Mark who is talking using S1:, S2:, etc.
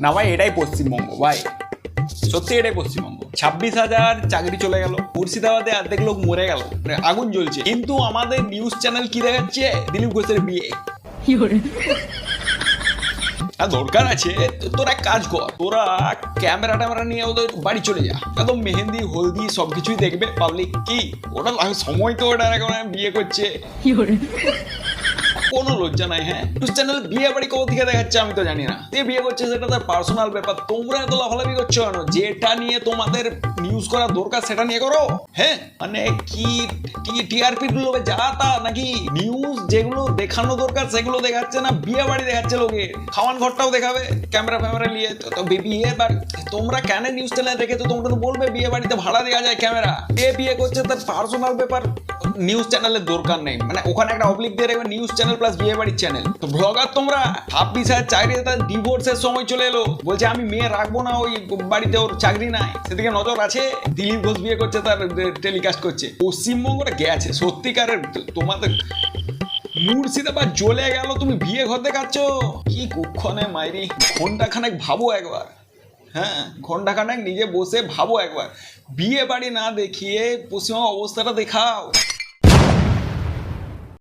S1: না ভাই, এটাই পশ্চিমবঙ্গ ভাই, সত্যি এটাই পশ্চিমবঙ্গ। 26,000 চাকরি চলে গেল, মুর্শিদাবাদে অর্ধেক লোক মরে গেল, মানে আগুন জ্বলছে, কিন্তু আমাদের নিউজ চ্যানেল কি দেখাচ্ছে? দিলীপ ঘোষের বিয়ে। আর দরকার আছে তোরা এক কাজ কর, তোরা ক্যামেরা ট্যামেরা নিয়ে ওদের বাড়ি চলে যা, একদম মেহেন্দি হলদি সবকিছুই দেখবে পাবলিক। কি ওটা সময় তো ওটা এখন বিয়ে করছে, কোনো লজ্জা নাই। হ্যাঁ, নিউজ চ্যানেল বিয়ে বাড়ি কবে থেকে দেখাচ্ছে আমি তো জানি না, তে বিয়ে করছে সেটা তার পার্সোনাল ব্যাপার। তোমরা এত লাফালাফি করছো কেন? যেটা নিয়ে তোমাদের নিউজ করা দরকার সেটা নিয়ে করো। হ্যাঁ, মানে কি টিআরপি গুলো যা তা, নাকি নিউজ যেগুলো দেখানো দরকার সেগুলো দেখাচ্ছে না, বিয়ে বাড়ি দেখাচ্ছে লোকে, খাওয়ান ঘরটাও দেখাবে ক্যামেরা ফ্যামেরা নিয়ে। তো বিয়ে বাড়ি তোমরা কেন নিউজ চ্যানেল রেখেছো? তোমরা তো বলবে বিয়ে বাড়িতে ভাড়া দেওয়া যায় ক্যামেরা। বিয়ে করছে তার পার্সোনাল ব্যাপার, নিউজ চ্যানেলের দরকার নেই। মানে ওখানে একটা অবলিক দিয়ে রাখবে নিউজ চ্যানেল প্লাস বিয়ে বাড়ির চ্যানেল। তো ব্লগার তোমরা 26,000 চাকরি, তার ডিভোর্সের সময় চলে এলো, বলছে আমি মেয়ে রাখবো না, ওই বাড়িতে ওর চাকরি নাই, সেদিকে নজর আছে। দিলীপ ঘোষ বিয়ে করছে, তার টেলিকাস্ট করছে। পশ্চিমবঙ্গটা গেছে সত্যিকারের। তোমাদের মুর্শিদাবাদ জ্বলে গেল, তুমি বিয়ে ঘর দেখাচ্ছ? কি কুক্ষণে মাইরি, ঘন্টাখানেক ভাবো একবার। হ্যাঁ, ঘন্টাখানেক নিজে বসে ভাবো একবার, বিয়ে বাড়ি না দেখিয়ে পশ্চিমবঙ্গ অবস্থাটা দেখাও।